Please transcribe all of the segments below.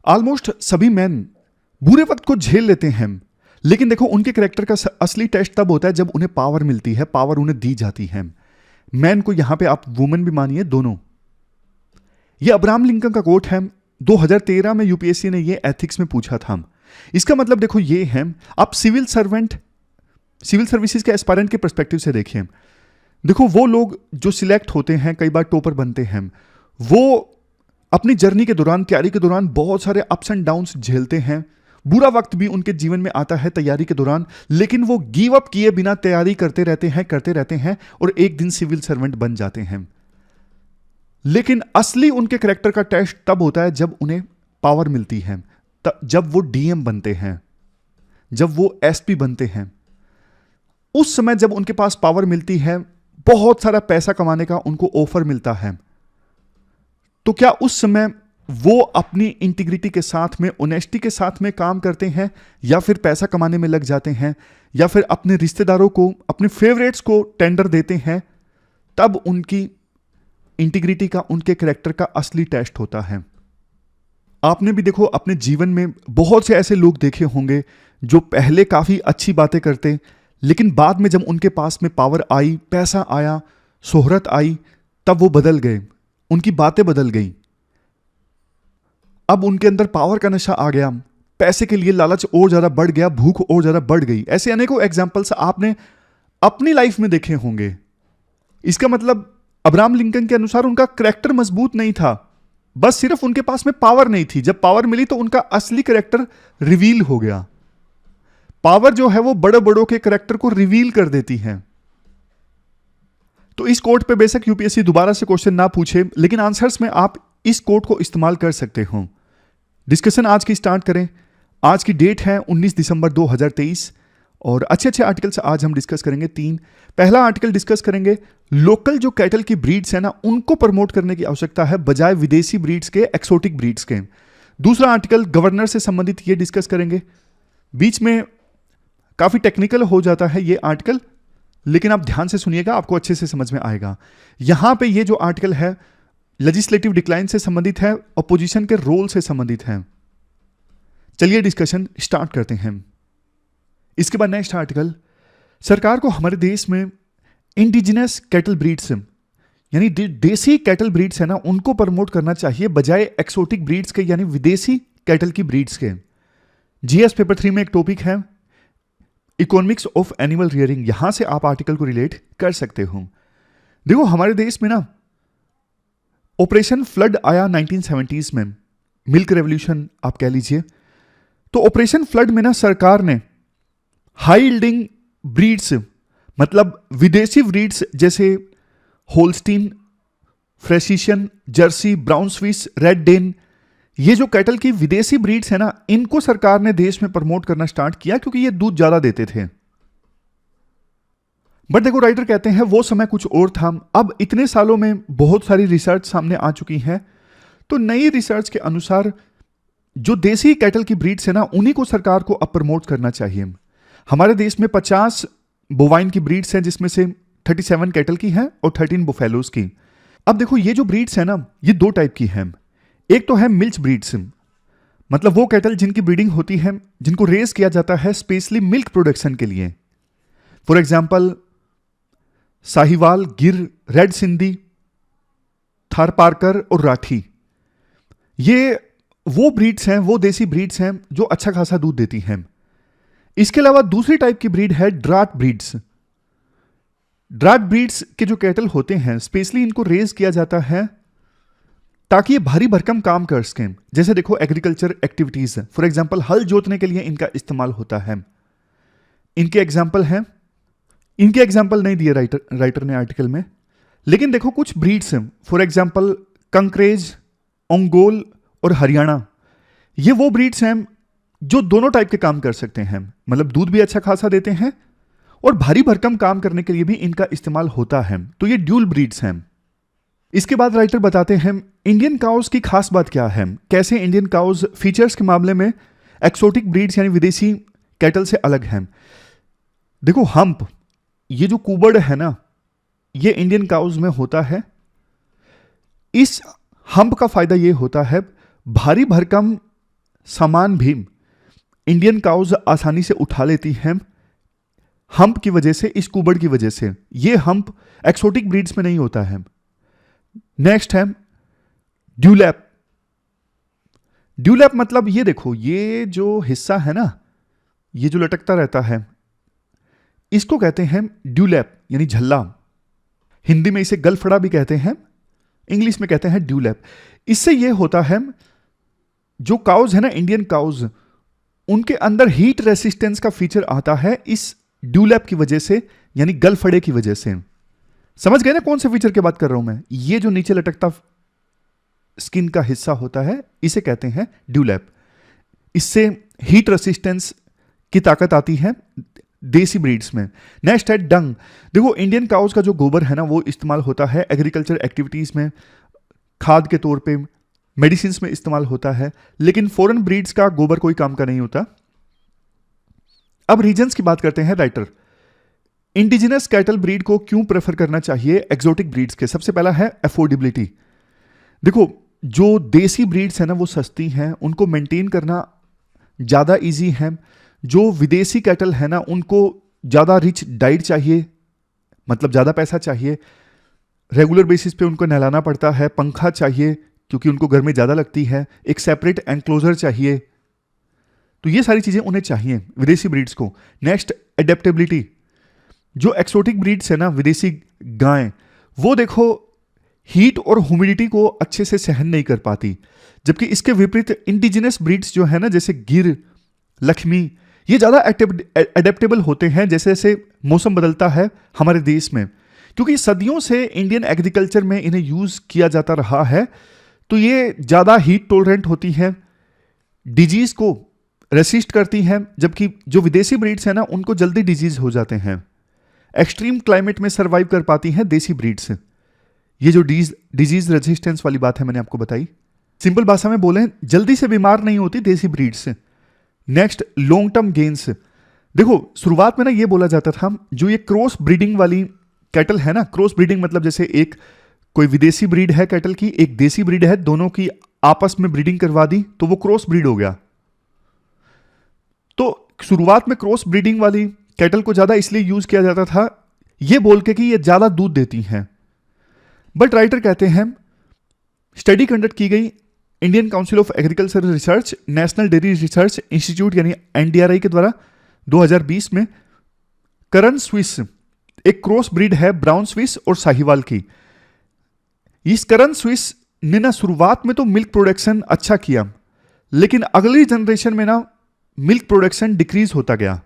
Almost सभी man बुरे वक्त को झेल लेते हैं, लेकिन देखो उनके कैरेक्टर का असली टेस्ट तब होता है जब उन्हें पावर मिलती है, पावर उन्हें दी जाती है। मैन को यहां पे आप वुमेन भी मानिए, दोनों। ये अब्राहम लिंकन का कोट है, 2013 में यूपीएससी ने ये एथिक्स में पूछा था। इसका मतलब देखो ये है, आप सिविल सर्विसेज के एस्पायरेंट के पर्सपेक्टिव से देखिए। देखो वो लोग जो सिलेक्ट होते हैं, कई बार टॉपर बनते हैं, वो अपनी जर्नी के दौरान, तैयारी के दौरान बहुत सारे अप्स एंड डाउन्स झेलते हैं। बुरा वक्त भी उनके जीवन में आता है तैयारी के दौरान, लेकिन वो गिव अप किए बिना तैयारी करते रहते हैं और एक दिन सिविल सर्वेंट बन जाते हैं। लेकिन असली उनके कैरेक्टर का टेस्ट तब होता है जब उन्हें पावर मिलती है, जब वो डीएम बनते हैं, जब वो एसपी बनते हैं। उस समय जब उनके पास पावर मिलती है, बहुत सारा पैसा कमाने का उनको ऑफर मिलता है, तो क्या उस समय वो अपनी इंटीग्रिटी के साथ में, ऑनेस्टी के साथ में काम करते हैं, या फिर पैसा कमाने में लग जाते हैं, या फिर अपने रिश्तेदारों को, अपने फेवरेट्स को टेंडर देते हैं? तब उनकी इंटीग्रिटी का, उनके कैरेक्टर का असली टेस्ट होता है। आपने भी देखो अपने जीवन में बहुत से ऐसे लोग देखे होंगे जो पहले काफी अच्छी बातें करते, लेकिन बाद में जब उनके पास में पावर आई, पैसा आया, शोहरत आई, तब वो बदल गए, उनकी बातें बदल गई। अब उनके अंदर पावर का नशा आ गया, पैसे के लिए लालच और ज्यादा बढ़ गया, भूख और ज्यादा बढ़ गई। ऐसे अनेकों एग्जाम्पल्स आपने अपनी लाइफ में देखे होंगे। इसका मतलब अब्राहम लिंकन के अनुसार उनका कैरेक्टर मजबूत नहीं था, बस सिर्फ उनके पास में पावर नहीं थी। जब पावर मिली तो उनका असली कैरेक्टर रिवील हो गया। पावर जो है वो बड़े बड़ों के कैरेक्टर को रिवील कर देती है। तो इस कोट पे बेशक यूपीएससी दोबारा से क्वेश्चन ना पूछे, लेकिन आंसर्स में आप इस कोट को इस्तेमाल कर सकते हो। डिस्कशन आज की स्टार्ट करें। आज की डेट है 19 दिसंबर 2023 और अच्छे आर्टिकल्स आज हम डिस्कस करेंगे 3। पहला आर्टिकल डिस्कस करेंगे, लोकल जो कैटल की ब्रीड्स है ना, उनको प्रमोट करने की आवश्यकता है बजाय विदेशी ब्रीड्स के, एक्सोटिक ब्रीड्स के। दूसरा आर्टिकल गवर्नर से संबंधित ये डिस्कस करेंगे। बीच में काफी टेक्निकल हो जाता है ये आर्टिकल, लेकिन आप ध्यान से सुनिएगा, आपको अच्छे से समझ में आएगा। यहां पे ये जो आर्टिकल है लेजिस्लेटिव डिक्लाइन से संबंधित है, अपोजिशन के रोल से संबंधित है। चलिए डिस्कशन स्टार्ट करते हैं। इसके बाद नेक्स्ट आर्टिकल, सरकार को हमारे देश में इंडिजिनस कैटल ब्रीड्स, यानी देसी कैटल ब्रीड्स है ना, उनको प्रमोट करना चाहिए बजाय एक्सोटिक ब्रीड्स के, यानी विदेशी कैटल की ब्रीड्स के। जीएस पेपर 3 में एक टॉपिक है इकोनॉमिक्स ऑफ एनिमल रियरिंग, यहां से आप आर्टिकल को रिलेट कर सकते हो। देखो हमारे देश में ना ऑपरेशन फ्लड आया 1970s में, मिल्क रेवोल्यूशन आप कह लीजिए। तो ऑपरेशन फ्लड में ना सरकार ने हाई यील्डिंग ब्रीड्स, मतलब विदेशी ब्रीड्स जैसे Holstein, Friesian, Jersey, Brown Swiss, Red Dane, ये जो कैटल की विदेशी ब्रीड्स है ना, इनको सरकार ने देश में प्रमोट करना स्टार्ट किया क्योंकि ये दूध ज्यादा देते थे। बट देखो राइटर कहते हैं वो समय कुछ और था। अब इतने सालों में बहुत सारी रिसर्च सामने आ चुकी है, तो नई रिसर्च के अनुसार जो देसी कैटल की ब्रीड्स है ना, उन्हीं को सरकार को अब प्रमोट करना चाहिए। हमारे देश में 50 बोवाइन की ब्रीड्स हैं, जिसमें से 37 कैटल की हैं और 13 बुफेलोज की। अब देखो ये जो ब्रीड्स है ना, ये 2 टाइप की हैं। एक तो है मिल्च ब्रीड्स, मतलब वो कैटल जिनकी ब्रीडिंग होती है, जिनको रेस किया जाता है स्पेशली मिल्क प्रोडक्शन के लिए। फॉर एग्जाम्पल साहिवाल, गिर, रेड सिंधी, थारपारकर और राठी, ये वो ब्रीड्स हैं, वो देसी ब्रीड्स हैं जो अच्छा खासा दूध देती हैं। इसके अलावा दूसरी टाइप की ब्रीड है ड्राट ब्रीड्स। ड्राट ब्रीड्स के जो कैटल होते हैं, स्पेशली इनको रेज किया जाता है ताकि ये भारी भरकम काम कर सकें। जैसे देखो एग्रीकल्चर एक्टिविटीज, फॉर एग्जांपल हल जोतने के लिए इनका इस्तेमाल होता है। इनके एग्जांपल हैं, इनके एग्जांपल नहीं दिए राइटर ने आर्टिकल में, लेकिन देखो कुछ ब्रीड्स हैं, फॉर एग्जांपल कंकरेज, ओंगोल और हरियाणा, ये वो ब्रीड्स हैं जो दोनों टाइप के काम कर सकते हैं, मतलब दूध भी अच्छा खासा देते हैं और भारी भरकम काम करने के लिए भी इनका इस्तेमाल होता है। तो ये ड्यूल ब्रीड्स हैं। इसके बाद राइटर बताते हैं इंडियन काउज की खास बात क्या है, कैसे इंडियन काउज फीचर्स के मामले में एक्सोटिक ब्रीड्स यानी विदेशी कैटल से अलग हैं। देखो हम्प, ये जो कुबड़ है ना, ये इंडियन काउज में होता है। इस हम्प का फायदा ये होता है भारी भरकम सामान भी इंडियन काउज आसानी से उठा लेती हैं हम्प की वजह से, इस कुबड़ की वजह से। ये हम्प एक्सोटिक ब्रीड्स में नहीं होता है। नेक्स्ट है ड्यूलैप। ड्यूलैप मतलब ये देखो, ये जो हिस्सा है ना, ये जो लटकता रहता है, इसको कहते हैं ड्यूलैप यानी झल्ला। हिंदी में इसे गलफड़ा भी कहते हैं, इंग्लिश में कहते हैं ड्यूलैप। इससे ये होता है, जो काउज है ना, इंडियन काउज, उनके अंदर हीट रेसिस्टेंस का फीचर आता है इस ड्यूलैप की वजह से, यानी गलफड़े की वजह से। समझ गए ना कौन से फीचर की बात कर रहा हूं मैं? ये जो नीचे लटकता स्किन का हिस्सा होता है, इसे कहते हैं ड्यूलैप। इससे हीट रेसिस्टेंस की ताकत आती है देसी ब्रीड्स में। नेक्स्ट है डंग। देखो, इंडियन काउज का जो गोबर है ना, वो इस्तेमाल होता है एग्रीकल्चर एक्टिविटीज में, खाद के तौर पे, मेडिसिन में इस्तेमाल होता है। लेकिन फॉरेन ब्रीड्स का गोबर कोई काम का नहीं होता। अब रीजंस की बात करते हैं राइटर। इंडिजिनस कैटल ब्रीड को क्यों प्रेफर करना चाहिए एक्सोटिक ब्रीड्स के? सबसे पहला है अफोर्डेबिलिटी। देखो, जो देसी ब्रीड्स है ना, वो सस्ती हैं, उनको मेंटेन करना ज़्यादा इजी है। जो विदेशी कैटल है ना, उनको ज़्यादा रिच डाइट चाहिए, मतलब ज़्यादा पैसा चाहिए, रेगुलर बेसिस पे उनको नहलाना पड़ता है, पंखा चाहिए क्योंकि उनको गर्मी ज़्यादा लगती है, एक सेपरेट एनक्लोजर चाहिए। तो ये सारी चीज़ें उन्हें चाहिए विदेशी ब्रीड्स को। Next, adaptability. जो एक्सोटिक ब्रीड्स है ना, विदेशी गायें, वो देखो हीट और ह्यूमिडिटी को अच्छे से सहन नहीं कर पाती, जबकि इसके विपरीत इंडिजिनस ब्रीड्स जो है ना, जैसे गिर, लक्ष्मी, ये ज़्यादा एडेप्टेबल होते हैं जैसे जैसे मौसम बदलता है हमारे देश में। क्योंकि सदियों से इंडियन एग्रीकल्चर में इन्हें यूज़ किया जाता रहा है, तो ये ज़्यादा हीट टॉलरेंट होती हैं, डिजीज़ को रेसिस्ट करती हैं, जबकि जो विदेशी ब्रीड्स हैं ना, उनको जल्दी डिजीज़ हो जाते हैं। एक्सट्रीम क्लाइमेट में सर्वाइव कर पाती हैं देसी ब्रीड्स। ये जो डिजीज रेजिस्टेंस वाली बात है मैंने आपको बताई, सिंपल भाषा में बोलें, जल्दी से बीमार नहीं होती देसी breeds. Next, long term gains. देखो, शुरुआत में ना ये बोला जाता था, जो ये क्रॉस ब्रीडिंग वाली कैटल है ना, क्रॉस ब्रीडिंग मतलब जैसे एक कोई विदेशी ब्रीड है कैटल की, एक देसी ब्रीड है, दोनों की आपस में ब्रीडिंग करवा दी तो वो क्रॉस ब्रीड हो गया। तो शुरुआत में क्रॉस ब्रीडिंग वाली कैटल को ज्यादा इसलिए यूज किया जाता था ये बोल के कि ये ज्यादा दूध देती हैं। बट राइटर कहते हैं, स्टडी कंडक्ट की गई Indian council of agricultural research, national dairy research institute यानी एनडीआरआई के द्वारा 2020 में, करन स्विस एक क्रॉस ब्रीड है ब्राउन स्विस और साहिवाल की। इस करन स्विस ने ना शुरुआत में तो मिल्क प्रोडक्शन अच्छा किया, लेकिन अगली जनरेशन में ना मिल्क प्रोडक्शन डिक्रीज होता गया,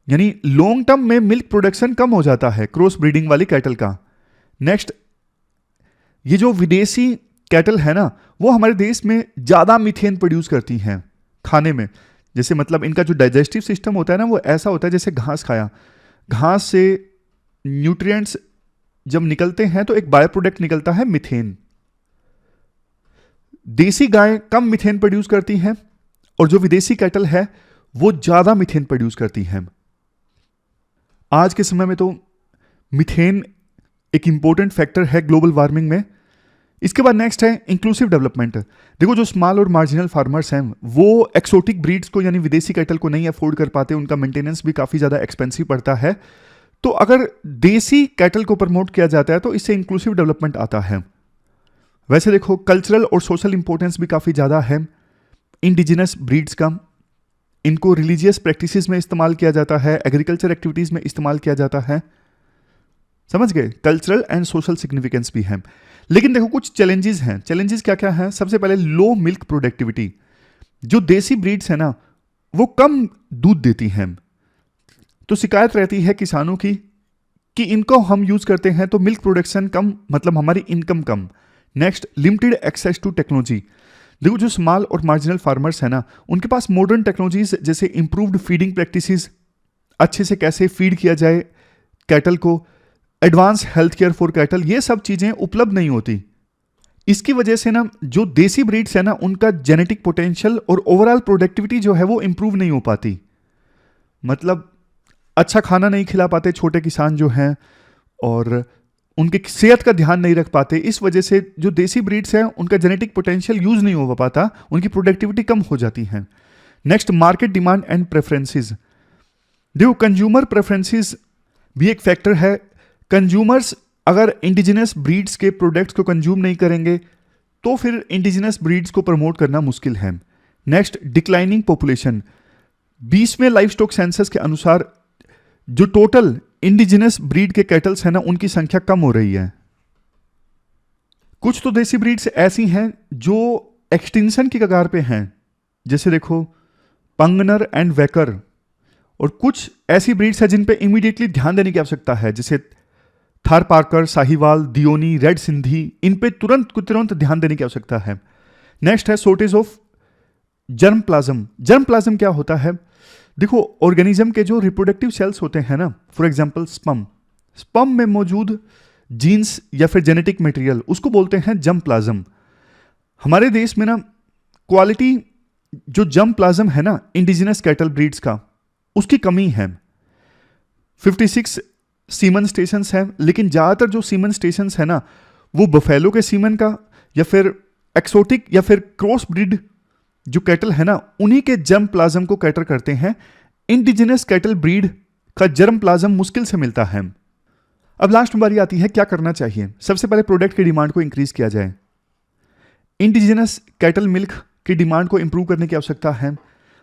यानी लॉन्ग टर्म में मिल्क प्रोडक्शन कम हो जाता है क्रॉस ब्रीडिंग वाली कैटल का। नेक्स्ट, ये जो विदेशी कैटल है ना, वो हमारे देश में ज्यादा मीथेन प्रोड्यूस करती हैं खाने में। जैसे मतलब इनका जो डाइजेस्टिव सिस्टम होता है ना, वो ऐसा होता है जैसे घास खाया, घास से न्यूट्रिएंट्स जब निकलते हैं तो एक बायो प्रोडक्ट निकलता है मीथेन। देसी गाय कम मीथेन प्रोड्यूस करती हैं और जो विदेशी कैटल है वो ज्यादा मीथेन प्रोड्यूस करती हैं। आज के समय में तो मीथेन एक इंपॉर्टेंट फैक्टर है ग्लोबल वार्मिंग में। इसके बाद नेक्स्ट है इंक्लूसिव डेवलपमेंट। देखो, जो स्मॉल और मार्जिनल फार्मर्स हैं वो एक्सोटिक ब्रीड्स को यानी विदेशी कैटल को नहीं अफोर्ड कर पाते, उनका मेंटेनेंस भी काफ़ी ज़्यादा एक्सपेंसिव पड़ता है। तो अगर देसी कैटल को प्रमोट किया जाता है तो इससे इंक्लूसिव डेवलपमेंट आता है। वैसे देखो, कल्चरल और सोशल इंपॉर्टेंस भी काफ़ी ज़्यादा है इंडिजिनस ब्रीड्स का। इनको रिलीजियस प्रैक्टिसेस में इस्तेमाल किया जाता है, एग्रीकल्चर एक्टिविटीज़ में इस्तेमाल किया जाता है। समझ गए? कल्चरल एंड सोशल सिग्निफिकेंस भी है। लेकिन देखो, कुछ चैलेंजेस हैं। चैलेंजेस क्या क्या हैं? सबसे पहले लो मिल्क प्रोडक्टिविटी। जो देसी ब्रीड्स है ना, वो कम दूध देती हैं, तो शिकायत रहती है किसानों की कि इनको हम यूज करते हैं तो मिल्क प्रोडक्शन कम, मतलब हमारी इनकम कम। Next, limited access to technology. देखो, जो स्मॉल और मार्जिनल फार्मर्स है ना, उनके पास मॉडर्न टेक्नोलॉजीज जैसे इंप्रूव्ड फीडिंग प्रैक्टिसेस, अच्छे से कैसे फीड किया जाए कैटल को, advance health care for cattle, ये सब चीजें उपलब्ध नहीं होती। इसकी वजह से ना जो देसी ब्रीड्स है ना, उनका जेनेटिक पोटेंशियल और ओवरऑल प्रोडक्टिविटी जो है वो इंप्रूव नहीं हो पाती। मतलब अच्छा खाना नहीं खिला पाते छोटे किसान जो हैं, और उनके सेहत का ध्यान नहीं रख पाते, इस वजह से जो देसी ब्रीड्स हैं उनका जेनेटिक पोटेंशियल यूज नहीं हो पाता, उनकी प्रोडक्टिविटी कम हो जाती है। Next, market demand and preferences. देखो कंज्यूमर प्रेफरेंसेस भी एक फैक्टर है। कंज्यूमर्स अगर इंडिजिनस ब्रीड्स के प्रोडक्ट्स को कंज्यूम नहीं करेंगे तो फिर इंडिजिनस ब्रीड्स को प्रमोट करना मुश्किल है। Next, declining population. 20वें लाइफ स्टॉक सेंसस के अनुसार जो टोटल इंडिजिनस ब्रीड के कैटल्स हैं ना, उनकी संख्या कम हो रही है। कुछ तो देसी ब्रीड्स ऐसी हैं जो एक्सटिंक्शन की कगार पे हैं, जैसे देखो पंगनर एंड वेकर, और कुछ ऐसी ब्रीड्स हैं जिन पे इमीडिएटली ध्यान देने की आवश्यकता है, जैसे थार पार्कर, साहिवाल, दियोनी, रेड सिंधी, इन पे तुरंत ध्यान देने की आवश्यकता है। नेक्स्ट है shortage of germ plasm. Germ plasm क्या होता है? देखो ऑर्गेनिज्म के जो रिप्रोडक्टिव सेल्स होते हैं ना, फॉर एग्जांपल स्पर्म में मौजूद जीन्स या फिर जेनेटिक मटेरियल, उसको बोलते हैं जर्म प्लाज्म। हमारे देश में ना क्वालिटी जो जर्म प्लाज्म है ना इंडिजिनस कैटल ब्रीड्स का, उसकी कमी है। 56 सीमन स्टेशंस हैं, लेकिन ज़्यादातर जो सीमन स्टेशंस है ना वो बफेलो के सीमन का या फिर एक्सोटिक या फिर क्रॉस ब्रीड जो कैटल है ना उन्हीं के जर्म प्लाज्म को कैटर करते हैं। इंडिजिनस कैटल ब्रीड का जर्म प्लाज्म मुश्किल से मिलता है। अब लास्ट बारी आती है क्या करना चाहिए। सबसे पहले प्रोडक्ट की डिमांड को इंक्रीज किया जाए। इंडिजिनस कैटल मिल्क की डिमांड को इंप्रूव करने की आवश्यकता है।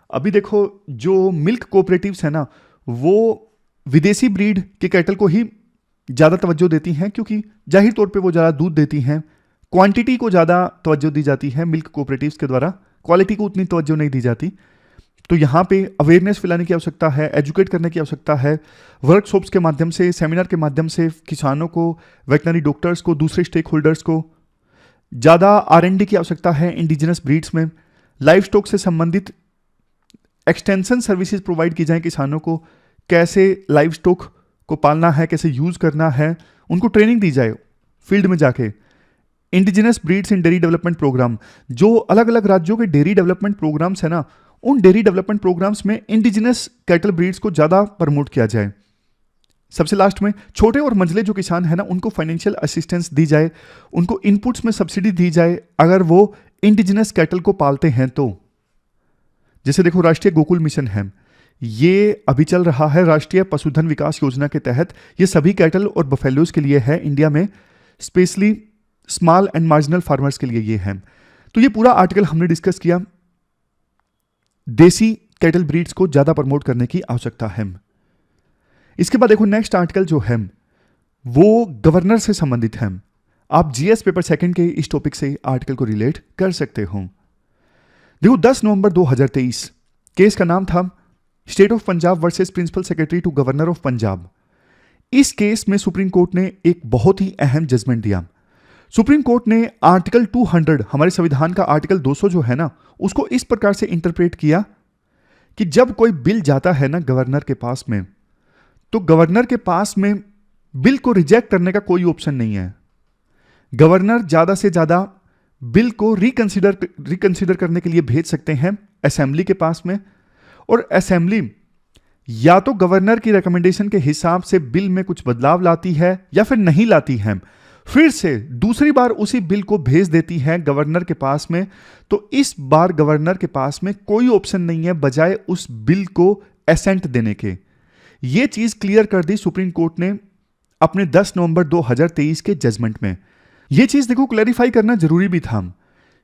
अभी देखो जो मिल्क कोऑपरेटिव्स है ना वो विदेशी ब्रीड के कैटल को ही ज़्यादा तवज्जो देती हैं, क्योंकि जाहिर तौर पे वो ज़्यादा दूध देती हैं। क्वांटिटी को ज़्यादा तवज्जो दी जाती है मिल्क कोऑपरेटिव्स के द्वारा, क्वालिटी को उतनी तवज्जो नहीं दी जाती। तो यहाँ पे अवेयरनेस फैलाने की आवश्यकता है, एजुकेट करने की आवश्यकता है, वर्कशॉप्स के माध्यम से, सेमिनार के माध्यम से किसानों को, वेटनरी डॉक्टर्स को, दूसरे स्टेक होल्डर्स को ज़्यादा R&D की आवश्यकता है इंडिजिनस ब्रीड्स में। लाइफ स्टॉक से संबंधित एक्सटेंशन सर्विसेज प्रोवाइड की जाएं किसानों को, कैसे लाइव स्टॉक को पालना है, कैसे यूज करना है, उनको ट्रेनिंग दी जाए फील्ड में जाके। Indigenous breeds in dairy development programme, जो अलग अलग राज्यों के डेयरी डेवलपमेंट प्रोग्राम्स है ना, उन डेयरी डेवलपमेंट प्रोग्राम्स में इंडिजिनस कैटल ब्रीड्स को ज़्यादा प्रमोट किया जाए। सबसे लास्ट में छोटे और मंझले जो किसान है ना उनको फाइनेंशियल असिस्टेंस दी जाए, उनको इनपुट्स में सब्सिडी दी जाए अगर वो इंडिजिनस कैटल को पालते हैं तो। जैसे देखो राष्ट्रीय गोकुल मिशन है, ये अभी चल रहा है राष्ट्रीय पशुधन विकास योजना के तहत। ये सभी कैटल और बफेलोज के लिए है इंडिया में, specially small and marginal farmers के लिए ये है। तो ये पूरा आर्टिकल हमने डिस्कस किया, देसी कैटल ब्रीड्स को ज्यादा प्रमोट करने की आवश्यकता है। इसके बाद देखो नेक्स्ट आर्टिकल जो है वो गवर्नर से संबंधित है। आप जीएस पेपर सेकंड के इस टॉपिक से आर्टिकल को रिलेट कर सकते हो। देखो 10 नवंबर 2023 केस का नाम था state of Punjab versus principal secretary to governor of Punjab. इस केस में सुप्रीम कोर्ट ने एक बहुत ही अहम जजमेंट दिया। सुप्रीम कोर्ट ने आर्टिकल 200, हमारे संविधान का आर्टिकल 200 जो है ना, उसको इस प्रकार से इंटरप्रेट किया कि जब कोई बिल जाता है ना गवर्नर के पास में, तो गवर्नर के पास में बिल को रिजेक्ट करने का कोई ऑप्शन नहीं है। गवर्नर ज्यादा से ज्यादा बिल को रिकंसिडर करने के लिए भेज सकते हैं असेंबली के पास में, और असेंबली या तो गवर्नर की रिकमेंडेशन के हिसाब से बिल में कुछ बदलाव लाती है या फिर नहीं लाती है, फिर से दूसरी बार उसी बिल को भेज देती है गवर्नर के पास में। तो इस बार गवर्नर के पास में कोई ऑप्शन नहीं है बजाय उस बिल को एसेंट देने के। यह चीज क्लियर कर दी सुप्रीम कोर्ट ने अपने 10 नवंबर 2023 के जजमेंट में। यह चीज देखो क्लैरिफाई करना जरूरी भी था,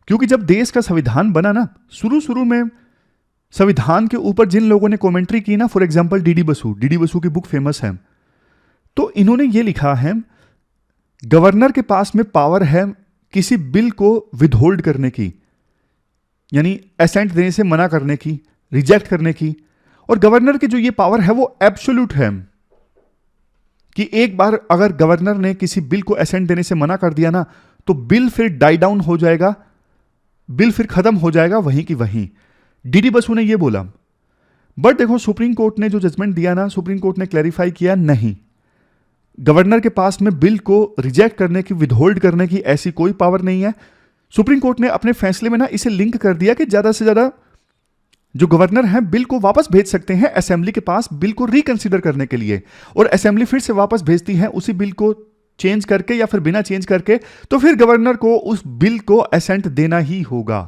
क्योंकि जब देश का संविधान बना ना, शुरू में संविधान के ऊपर जिन लोगों ने कमेंट्री की ना, फॉर एग्जांपल डीडी बसु की बुक फेमस है, तो इन्होंने ये लिखा है गवर्नर के पास में पावर है किसी बिल को विदहोल्ड करने की, यानी एसेंट देने से मना करने की, रिजेक्ट करने की। और गवर्नर की जो ये पावर है वो एब्सोल्यूट है कि एक बार अगर गवर्नर ने किसी बिल को एसेंट देने से मना कर दिया ना, तो बिल फिर डाई डाउन हो जाएगा, बिल फिर खत्म हो जाएगा वहीं की वहीं। डीडी बसु ने ये बोला। बट देखो सुप्रीम कोर्ट ने जो जजमेंट दिया ना, सुप्रीम कोर्ट ने क्लैरिफाई किया नहीं, गवर्नर के पास में बिल को रिजेक्ट करने की, विदहोल्ड करने की ऐसी कोई पावर नहीं है। सुप्रीम कोर्ट ने अपने फैसले में ना इसे लिंक कर दिया कि ज्यादा से ज्यादा जो गवर्नर हैं बिल को वापस भेज सकते हैं असेंबली के पास बिल को रिकंसीडर करने के लिए, और असेंबली फिर से वापस भेजती है उसी बिल को चेंज करके या फिर बिना चेंज करके, तो फिर गवर्नर को उस बिल को असेंट देना ही होगा।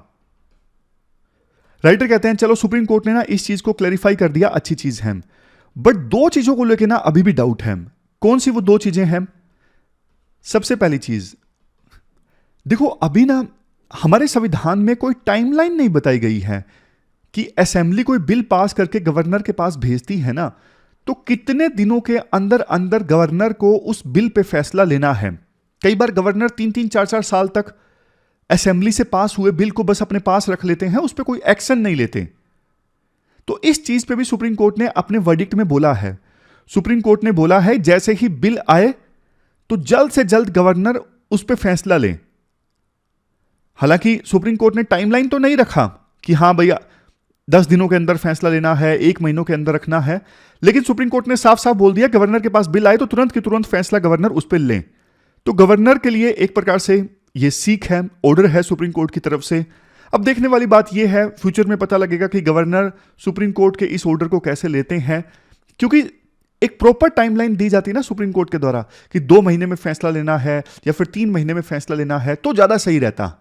राइटर कहते हैं चलो सुप्रीम कोर्ट ने ना इस चीज को क्लैरिफाई कर दिया, अच्छी चीज है, बट दो चीजों को लेकर ना अभी भी डाउट है। कौन सी वो दो चीजें हैं? सबसे पहली चीज, देखो अभी ना हमारे संविधान में कोई टाइमलाइन नहीं बताई गई है कि असेंबली कोई बिल पास करके गवर्नर के पास भेजती है ना, तो कितने दिनों के अंदर अंदर गवर्नर को उस बिल पे फैसला लेना है। कई बार गवर्नर 3-3, 4-4 साल तक असेंबली से पास हुए बिल को बस अपने पास रख लेते हैं, उस पर कोई एक्शन नहीं लेते। तो इस चीज पे भी सुप्रीम कोर्ट ने अपने वर्डिक्ट में बोला है। सुप्रीम कोर्ट ने बोला है जैसे ही बिल आए तो जल्द से जल्द गवर्नर उस पर फैसला ले। हालांकि सुप्रीम कोर्ट ने टाइमलाइन तो नहीं रखा कि हां भैया 10 दिनों के अंदर फैसला लेना है, 1 महीनों के अंदर रखना है, लेकिन सुप्रीम कोर्ट ने साफ साफ बोल दिया गवर्नर के पास बिल आए तो तुरंत की तुरंत फैसला गवर्नर उस पर लें। तो गवर्नर के लिए एक प्रकार से यह सीख है, ऑर्डर है सुप्रीम कोर्ट की तरफ से। अब देखने वाली बात यह है, फ्यूचर में पता लगेगा कि गवर्नर सुप्रीम कोर्ट के इस ऑर्डर को कैसे लेते हैं, क्योंकि एक प्रॉपर टाइमलाइन दी जाती है ना सुप्रीम कोर्ट के द्वारा कि 2 महीने में फैसला लेना है या फिर 3 महीने में फैसला लेना है, तो ज्यादा सही रहता।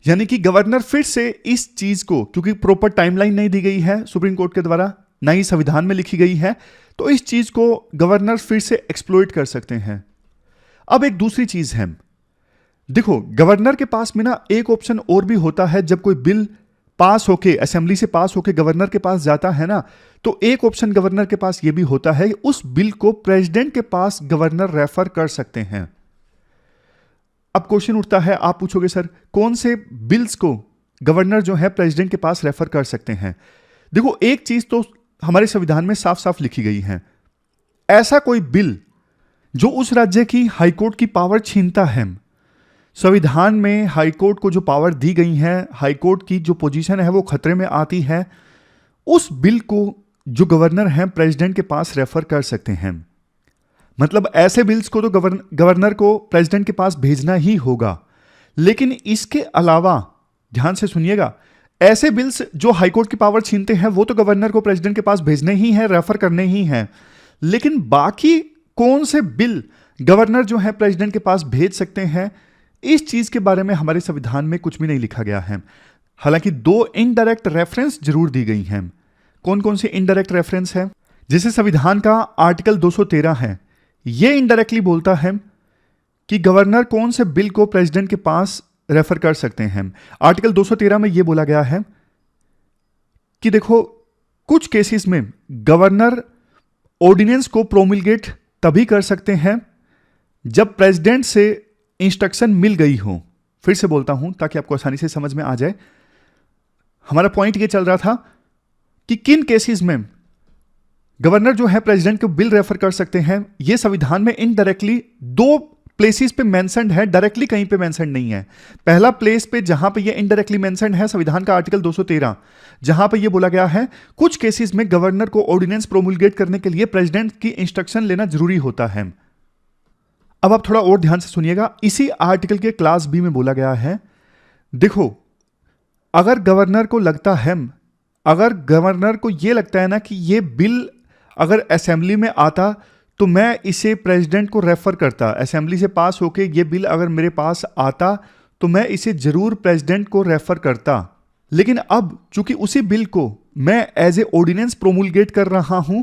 यानी कि गवर्नर फिर से इस चीज को, क्योंकि प्रॉपर टाइमलाइन नहीं दी गई है सुप्रीम कोर्ट के द्वारा, ना ही संविधान में लिखी गई है, तो इस चीज को गवर्नर फिर से एक्सप्लॉइट कर सकते हैं। अब एक दूसरी चीज है, देखो गवर्नर के पास में ना एक ऑप्शन और भी होता है। जब कोई बिल पास होके, असेंबली से पास होके गवर्नर के पास जाता है ना, तो एक ऑप्शन गवर्नर के पास यह भी होता है, उस बिल को प्रेसिडेंट के पास गवर्नर रेफर कर सकते हैं। अब क्वेश्चन उठता है, आप पूछोगे सर कौन से बिल्स को गवर्नर जो है प्रेसिडेंट के पास रेफर कर सकते हैं? देखो एक चीज तो हमारे संविधान में साफ साफ लिखी गई है, ऐसा कोई बिल जो उस राज्य की हाईकोर्ट की पावर छीनता है। संविधान में हाईकोर्ट को जो पावर दी गई है, हाईकोर्ट की जो पोजीशन है वो खतरे में आती है, उस बिल को जो गवर्नर है प्रेसिडेंट के पास रेफर कर सकते हैं। मतलब ऐसे बिल्स को तो गवर्नर को प्रेसिडेंट के पास भेजना ही होगा। लेकिन इसके अलावा ध्यान से सुनिएगा, ऐसे बिल्स जो हाईकोर्ट की पावर छीनते हैं वो तो गवर्नर को प्रेसिडेंट के पास भेजने ही हैं, रेफर करने ही हैं। लेकिन बाकी कौन से बिल गवर्नर जो है प्रेसिडेंट के पास भेज सकते हैं, इस चीज के बारे में हमारे संविधान में कुछ भी नहीं लिखा गया है। हालांकि 2 इनडायरेक्ट रेफरेंस जरूर दी गई हैं। कौन कौन से इनडायरेक्ट रेफरेंस है? जैसे संविधान का आर्टिकल 213 है, यह इनडायरेक्टली बोलता है कि गवर्नर कौन से बिल को प्रेसिडेंट के पास रेफर कर सकते हैं। आर्टिकल 213 में यह बोला गया है कि देखो कुछ केसेस में गवर्नर ऑर्डिनेंस को प्रोमिलगेट तभी कर सकते हैं जब प्रेसिडेंट से इंस्ट्रक्शन मिल गई हो। फिर से बोलता हूं ताकि आपको आसानी से समझ में आ जाए। हमारा पॉइंट यह चल रहा था कि किन केसेस में गवर्नर जो है प्रेसिडेंट को बिल रेफर कर सकते हैं। यह संविधान में इनडायरेक्टली 2 प्लेसेस पे मेंशन्ड है, डायरेक्टली कहीं पे मेंशन्ड नहीं है। पहला प्लेस पे जहां पे ये इनडायरेक्टली मेंशन्ड है संविधान का आर्टिकल 213, जहां पे ये बोला गया है कुछ केसेस में गवर्नर को ऑर्डिनेंस प्रोमुलगेट करने के लिए प्रेसिडेंट की इंस्ट्रक्शन लेना जरूरी होता है। अब आप थोड़ा और ध्यान से सुनिएगा, इसी आर्टिकल के क्लास बी में बोला गया है, देखो अगर गवर्नर को लगता है, अगर गवर्नर को यह लगता है ना कि यह बिल अगर असेंबली में आता तो मैं इसे प्रेसिडेंट को रेफर करता, असेंबली से पास होके ये बिल अगर मेरे पास आता तो मैं इसे जरूर प्रेसिडेंट को रेफर करता। लेकिन अब चूंकि उसी बिल को मैं एज ए ऑर्डिनेंस प्रोमुलगेट कर रहा हूं,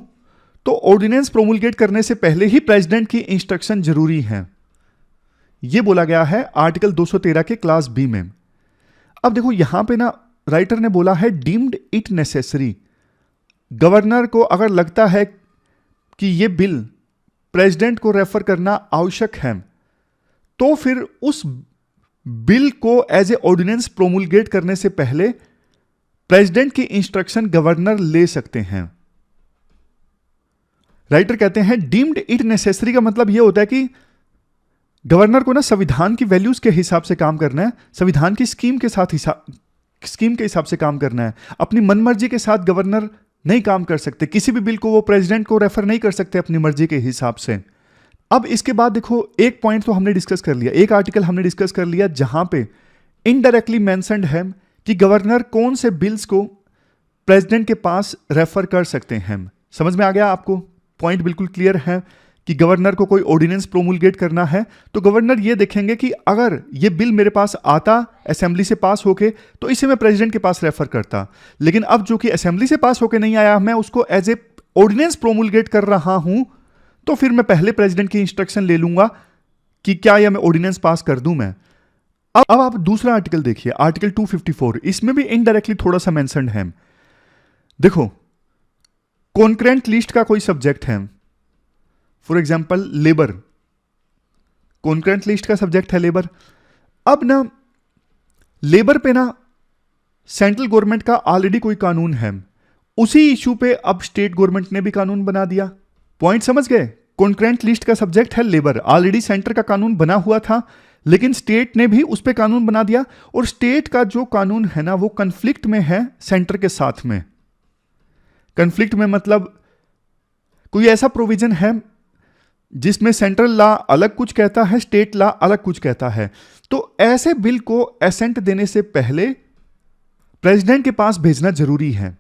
तो ऑर्डिनेंस प्रोमुलगेट करने से पहले ही प्रेसिडेंट की इंस्ट्रक्शन जरूरी है। यह बोला गया है आर्टिकल 213 के क्लास बी में। अब देखो यहां पे ना राइटर ने बोला है डीम्ड इट नेसेसरी। गवर्नर को अगर लगता है कि यह बिल प्रेसिडेंट को रेफर करना आवश्यक है, तो फिर उस बिल को एज ए ऑर्डिनेंस प्रोमुलगेट करने से पहले प्रेसिडेंट की इंस्ट्रक्शन गवर्नर ले सकते हैं। राइटर कहते हैं डीम्ड इट नेसेसरी का मतलब यह होता है कि गवर्नर को ना संविधान की वैल्यूज के हिसाब से काम करना है, संविधान की स्कीम के हिसाब से काम करना है। अपनी मनमर्जी के साथ गवर्नर नहीं काम कर सकते, किसी भी बिल को वो प्रेसिडेंट को रेफर नहीं कर सकते अपनी मर्जी के हिसाब से। अब इसके बाद देखो एक पॉइंट तो हमने डिस्कस कर लिया, एक आर्टिकल हमने डिस्कस कर लिया जहां पे इनडायरेक्टली मेंशन्ड है कि गवर्नर कौन से बिल्स को प्रेसिडेंट के पास रेफर कर सकते हैं। समझ में आ गया आपको? पॉइंट बिल्कुल क्लियर है कि गवर्नर को कोई ऑर्डिनेंस प्रोमुलगेट करना है, तो गवर्नर ये देखेंगे कि अगर ये बिल मेरे पास आता असेंबली से पास होके तो इसे मैं प्रेसिडेंट के पास रेफर करता, लेकिन अब जो कि असेंबली से पास होके नहीं आया, मैं उसको एज ए ऑर्डिनेंस प्रोमुलगेट कर रहा हूं, तो फिर मैं पहले प्रेसिडेंट की इंस्ट्रक्शन ले लूंगा कि क्या यह मैं ऑर्डिनेंस पास कर दूं मैं। अब आप दूसरा आर्टिकल देखिए, आर्टिकल 254, इसमें भी इनडायरेक्टली थोड़ा सा मेंशन्ड है। देखो, कॉन्करेंट लिस्ट का कोई सब्जेक्ट है, for example labour, concurrent list का सब्जेक्ट है लेबर। अब ना लेबर पे ना सेंट्रल गवर्नमेंट का ऑलरेडी कोई कानून है, उसी इशू पे अब स्टेट गवर्नमेंट ने भी कानून बना दिया। पॉइंट समझ गए? कॉन्करेंट लिस्ट का सब्जेक्ट है लेबर, ऑलरेडी सेंटर का कानून बना हुआ था, लेकिन स्टेट ने भी उस पर कानून बना दिया, और स्टेट का जो कानून है ना वो कन्फ्लिक्ट में है सेंटर के साथ में। कन्फ्लिक्ट में मतलब कोई ऐसा प्रोविजन है जिसमें सेंट्रल लॉ अलग कुछ कहता है, स्टेट लॉ अलग कुछ कहता है, तो ऐसे बिल को एसेंट देने से पहले प्रेसिडेंट के पास भेजना जरूरी है।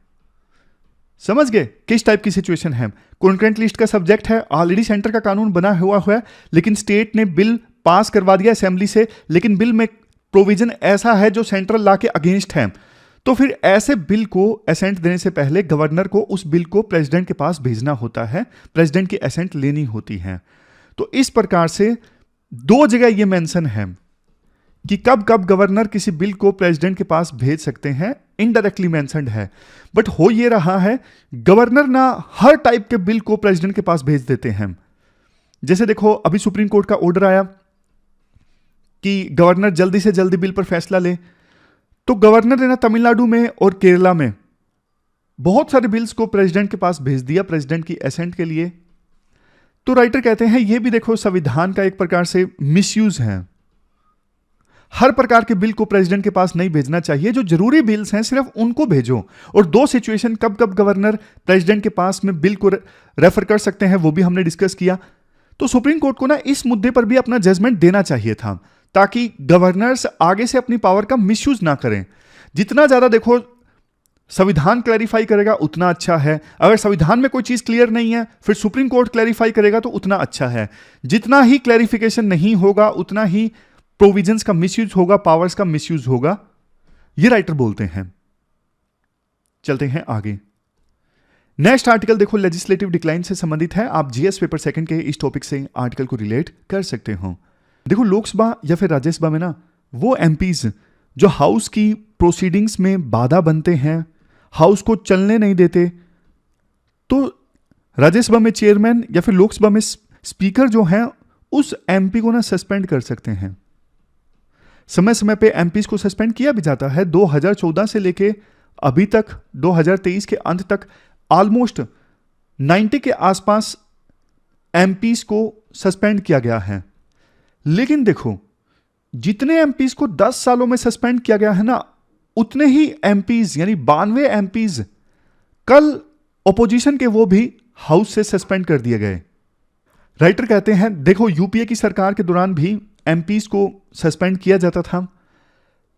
समझ गए किस टाइप की सिचुएशन है? कॉन्करेंट लिस्ट का सब्जेक्ट है, ऑलरेडी सेंटर का कानून बना हुआ है, लेकिन स्टेट ने बिल पास करवा दिया असेंबली से, लेकिन बिल में प्रोविजन ऐसा है जो सेंट्रल लॉ के अगेंस्ट है, तो फिर ऐसे बिल को एसेंट देने से पहले गवर्नर को उस बिल को प्रेसिडेंट के पास भेजना होता है, प्रेसिडेंट की एसेंट लेनी होती है। तो इस प्रकार से दो जगह यह मेंशन है कि कब कब गवर्नर किसी बिल को प्रेसिडेंट के पास भेज सकते हैं, इनडायरेक्टली मेंशन्ड है। बट हो यह रहा है, गवर्नर ना हर टाइप के बिल को प्रेसिडेंट के पास भेज देते हैं। जैसे देखो, अभी सुप्रीम कोर्ट का ऑर्डर आया कि गवर्नर जल्दी से जल्दी बिल पर फैसला ले, तो गवर्नर ने ना तमिलनाडु में और केरला में बहुत सारे बिल्स को प्रेसिडेंट के पास भेज दिया प्रेसिडेंट की एसेंट के लिए। तो राइटर कहते हैं यह भी देखो संविधान का एक प्रकार से मिसयूज है। हर प्रकार के बिल को प्रेसिडेंट के पास नहीं भेजना चाहिए, जो जरूरी बिल्स हैं सिर्फ उनको भेजो। और दो सिचुएशन कब कब गवर्नर प्रेसिडेंट के पास में बिल को रेफर कर सकते हैं वो भी हमने डिस्कस किया। तो सुप्रीम कोर्ट को ना इस मुद्दे पर भी अपना जजमेंट देना चाहिए था, ताकि गवर्नर्स आगे से अपनी पावर का मिसयूज ना करें। जितना ज्यादा देखो संविधान क्लैरिफाई करेगा उतना अच्छा है, अगर संविधान में कोई चीज क्लियर नहीं है फिर सुप्रीम कोर्ट क्लैरिफाई करेगा तो उतना अच्छा है। जितना ही क्लैरिफिकेशन नहीं होगा उतना ही प्रोविजंस का मिसयूज होगा, पावर्स का मिसयूज होगा, ये राइटर बोलते हैं। चलते हैं आगे। नेक्स्ट आर्टिकल देखो लेजिस्लेटिव डिक्लाइन से संबंधित है। आप जीएस पेपर सेकंड के इस टॉपिक से आर्टिकल को रिलेट कर सकते हो। देखो, लोकसभा या फिर राज्यसभा में ना वो एमपीज जो हाउस की प्रोसीडिंग्स में बाधा बनते हैं, हाउस को चलने नहीं देते, तो राज्यसभा में चेयरमैन या फिर लोकसभा में स्पीकर जो है उस एमपी को ना सस्पेंड कर सकते हैं। समय समय पे एमपीज को सस्पेंड किया भी जाता है। 2014 से लेके अभी तक 2023 के अंत तक ऑलमोस्ट 90 के आसपास एमपीज को सस्पेंड किया गया है। लेकिन देखो, जितने एमपीज को 10 सालों में सस्पेंड किया गया है ना, उतने ही एमपीज यानी 92 एमपीज कल ऑपोजिशन के वो भी हाउस से सस्पेंड कर दिए गए। राइटर कहते हैं देखो, यूपीए की सरकार के दौरान भी एमपीज को सस्पेंड किया जाता था,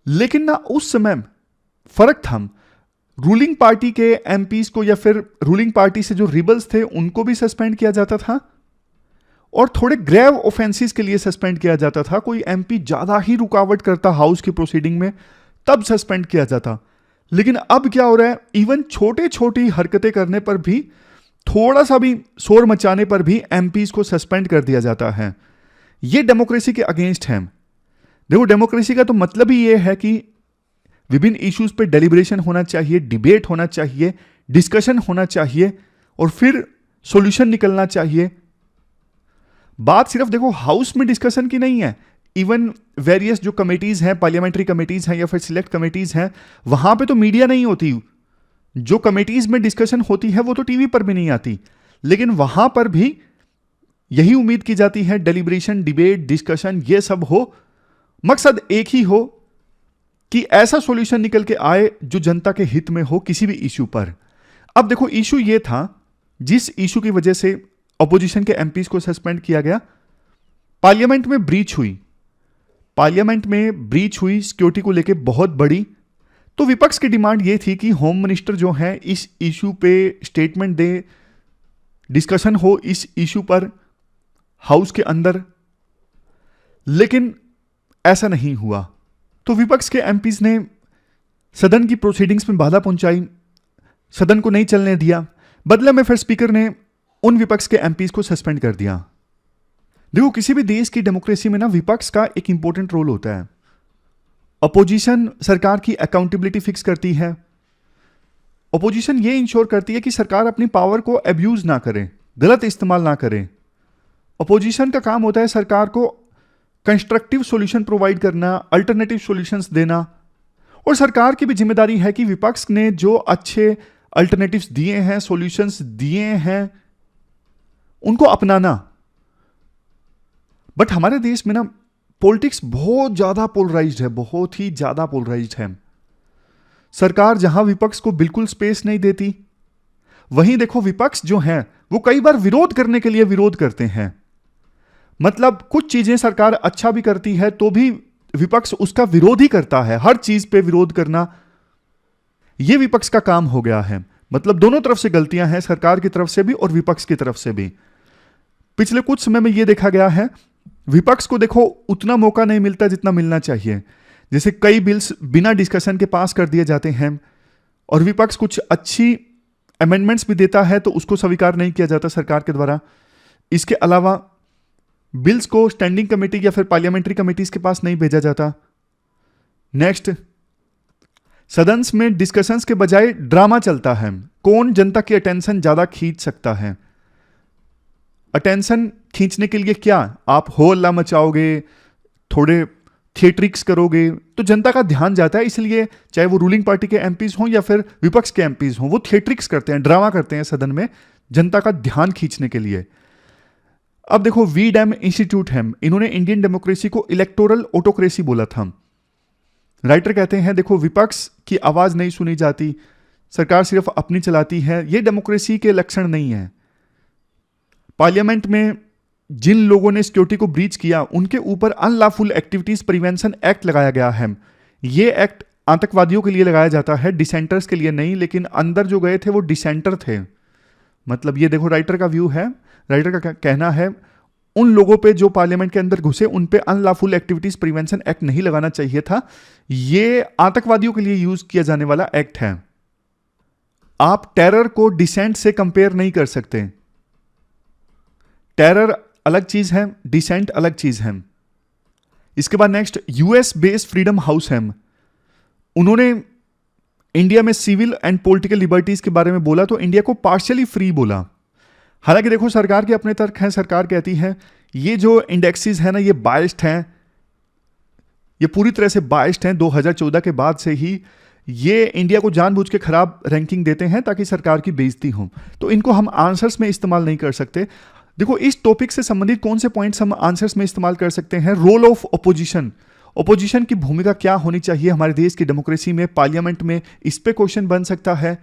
लेकिन ना उस समय फर्क था। रूलिंग पार्टी के एमपीज को या फिर रूलिंग पार्टी से जो रिबल्स थे उनको भी सस्पेंड किया जाता था, और थोड़े ग्रेव ऑफेंसेस के लिए सस्पेंड किया जाता था। कोई एमपी ज्यादा ही रुकावट करता हाउस की प्रोसीडिंग में तब सस्पेंड किया जाता। लेकिन अब क्या हो रहा है, इवन छोटे छोटी हरकतें करने पर भी, थोड़ा सा भी शोर मचाने पर भी एमपीज को सस्पेंड कर दिया जाता है। यह डेमोक्रेसी के अगेंस्ट है। देखो, डेमोक्रेसी का तो मतलब ही यह है कि विभिन्न इश्यूज पे डेलिब्रेशन होना चाहिए, डिबेट होना चाहिए, डिस्कशन होना चाहिए, और फिर सॉल्यूशन निकलना चाहिए। बात सिर्फ देखो हाउस में डिस्कशन की नहीं है, इवन वेरियस जो कमेटीज हैं, पार्लियामेंट्री कमेटीज हैं या फिर सिलेक्ट कमेटीज हैं, वहां पे तो मीडिया नहीं होती। जो कमेटीज में डिस्कशन होती है वो तो टीवी पर भी नहीं आती, लेकिन वहां पर भी यही उम्मीद की जाती है डेलिब्रेशन, डिबेट, डिस्कशन ये सब हो। मकसद एक ही हो कि ऐसा सॉल्यूशन निकल के आए जो जनता के हित में हो किसी भी इश्यू पर। अब देखो, इश्यू ये था जिस इश्यू की वजह से ऑपोजिशन के एमपीज को सस्पेंड किया गया, पार्लियामेंट में ब्रीच हुई। पार्लियामेंट में ब्रीच हुई सिक्योरिटी को लेकर बहुत बड़ी। तो विपक्ष की डिमांड यह थी कि होम मिनिस्टर जो है इस इश्यू पे स्टेटमेंट दे, डिस्कशन हो इस इश्यू पर, हाउस के अंदर, लेकिन ऐसा नहीं हुआ। तो विपक्ष के एमपीज ने सदन की प्रोसीडिंग्स में बाधा पहुंचाई, सदन को नहीं चलने दिया। बदले में फिर स्पीकर ने उन विपक्ष के एमपीज को सस्पेंड कर दिया। देखो, किसी भी देश की डेमोक्रेसी में ना विपक्ष का एक इंपॉर्टेंट रोल होता है। अपोजिशन सरकार की अकाउंटेबिलिटी फिक्स करती है। अपोजिशन ये इंश्योर करती है कि सरकार अपनी पावर को अब्यूज ना करे, गलत इस्तेमाल ना करे। अपोजिशन का काम होता है सरकार को कंस्ट्रक्टिव सॉल्यूशन प्रोवाइड करना, अल्टरनेटिव सॉल्यूशंस देना। और सरकार की भी जिम्मेदारी है कि विपक्ष ने जो अच्छे अल्टरनेटिव्स दिए हैं, सॉल्यूशंस दिए हैं, उनको अपनाना। बट हमारे देश में ना पॉलिटिक्स बहुत ज्यादा पोलराइज्ड है, बहुत ही ज्यादा पोलराइज्ड है। सरकार जहां विपक्ष को बिल्कुल स्पेस नहीं देती, वहीं देखो विपक्ष जो है वो कई बार विरोध करने के लिए विरोध करते हैं। मतलब कुछ चीजें सरकार अच्छा भी करती है तो भी विपक्ष उसका विरोध ही करता है। हर चीज पे विरोध करना यह विपक्ष का काम हो गया है। मतलब दोनों तरफ से गलतियां हैं, सरकार की तरफ से भी और विपक्ष की तरफ से भी। पिछले कुछ समय में यह देखा गया है, विपक्ष को देखो उतना मौका नहीं मिलता जितना मिलना चाहिए। जैसे कई बिल्स बिना डिस्कशन के पास कर दिए जाते हैं और विपक्ष कुछ अच्छी अमेंडमेंट्स भी देता है तो उसको स्वीकार नहीं किया जाता सरकार के द्वारा। इसके अलावा बिल्स को स्टैंडिंग कमेटी या फिर पार्लियामेंट्री कमेटीज के पास नहीं भेजा जाता। नेक्स्ट, सदन में डिस्कशंस के बजाय ड्रामा चलता है। कौन जनता की अटेंशन ज्यादा खींच सकता है? अटेंशन खींचने के लिए क्या आप हो हल्ला मचाओगे, थोड़े थिएट्रिक्स करोगे तो जनता का ध्यान जाता है। इसलिए चाहे वो रूलिंग पार्टी के एमपीज हों या फिर विपक्ष के एमपीज हों, वो थिएट्रिक्स करते हैं, ड्रामा करते हैं सदन में जनता का ध्यान खींचने के लिए। अब देखो, वीडैम इंस्टीट्यूट है, इन्होंने इंडियन डेमोक्रेसी को इलेक्टोरल ऑटोक्रेसी बोला था। राइटर कहते हैं देखो, विपक्ष की आवाज नहीं सुनी जाती, सरकार सिर्फ अपनी चलाती है, यह डेमोक्रेसी के लक्षण नहीं है। पार्लियामेंट में जिन लोगों ने सिक्योरिटी को ब्रीच किया उनके ऊपर अनलॉफुल एक्टिविटीज प्रिवेंशन एक्ट लगाया गया है। यह एक्ट आतंकवादियों के लिए लगाया जाता है, डिसेंटर्स के लिए नहीं। लेकिन अंदर जो गए थे वो डिसेंटर थे। मतलब ये देखो राइटर का व्यू है, राइटर का कहना है उन लोगों पे जो पार्लियामेंट के अंदर घुसे उन पे अनलॉफुल एक्टिविटीज प्रिवेंशन एक्ट नहीं लगाना चाहिए था। यह आतंकवादियों के लिए यूज किया जाने वाला एक्ट है। आप टेरर को डिसेंट से कंपेयर नहीं कर सकते। टेरर अलग चीज है, डिसेंट अलग चीज है। इसके बाद next, US based freedom house है, उन्होंने इंडिया में सिविल एंड पॉलिटिकल लिबर्टीज के बारे में बोला तो इंडिया को पार्शियली फ्री बोला। हालांकि देखो सरकार के अपने तर्क हैं। सरकार कहती है ये जो इंडेक्सेस है ना, ये बायस्ड हैं, ये पूरी तरह से बायस्ड हैं। 2014 के बाद से ही ये इंडिया को जानबूझ के खराब रैंकिंग देते हैं ताकि सरकार की बेइज्जती हो। तो इनको हम आंसर्स में इस्तेमाल नहीं कर सकते। देखो, इस टॉपिक से संबंधित कौन से पॉइंट्स हम आंसर्स में इस्तेमाल कर सकते हैं? रोल ऑफ ऑपोजिशन, ऑपोजिशन की भूमिका क्या होनी चाहिए हमारे देश की डेमोक्रेसी में, पार्लियामेंट में, इस पे क्वेश्चन बन सकता है,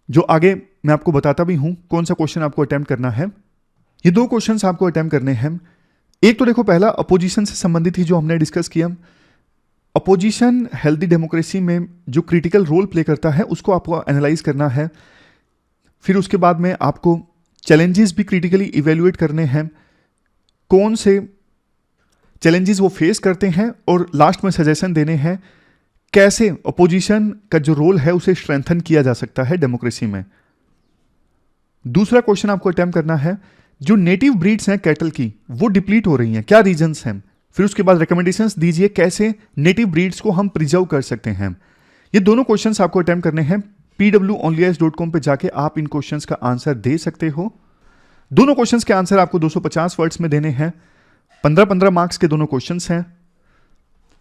जो आगे मैं आपको बताता भी हूं कौन सा क्वेश्चन आपको अटेम्प्ट करना है। ये 2 क्वेश्चंस आपको अटेम्प्ट करने हैं। एक तो देखो, पहला अपोजिशन से संबंधित ही जो हमने डिस्कस किया। अपोजिशन हेल्दी डेमोक्रेसी में जो क्रिटिकल रोल प्ले करता है उसको आपको एनालाइज करना है। फिर उसके बाद में आपको चैलेंजेस भी क्रिटिकली इवेल्युएट करने हैं, कौन से चैलेंजेस वो फेस करते हैं, और लास्ट में सजेशन देने हैं कैसे अपोजिशन का जो रोल है उसे स्ट्रेंथन किया जा सकता है डेमोक्रेसी में। दूसरा क्वेश्चन आपको अटेम्प्ट करना है, जो नेटिव ब्रीड्स हैं कैटल की वो डिप्लीट हो रही हैं, क्या रीजंस हैं। फिर उसके बाद रिकमेंडेशंस दीजिए कैसे नेटिव ब्रीड्स को हम प्रिजर्व कर सकते हैं। ये दोनों क्वेश्चंस आपको अटेम्प्ट करने हैं। pwonlyis.com पे जाके आप इन क्वेश्चंस का आंसर दे सकते हो। दोनों क्वेश्चंस के आंसर आपको 250 वर्ड्स में देने हैं। 15-15 मार्क्स के दोनों क्वेश्चंस हैं।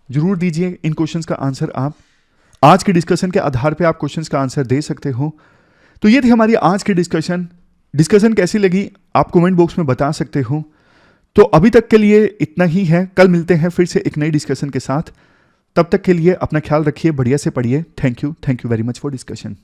जरूर दीजिए इन क्वेश्चंस का आंसर। आप आज के डिस्कशन के आधार पे आप क्वेश्चंस का आंसर दे सकते हो। तो ये थी हमारी आज की डिस्कशन कैसी लगी आप कमेंट बॉक्स में बता सकते हो। तो अभी तक के लिए इतना ही है, कल मिलते हैं फिर से एक नई डिस्कशन के साथ। तब तक के लिए अपना ख्याल रखिए, बढ़िया से पढ़िए। Thank you very much for discussion.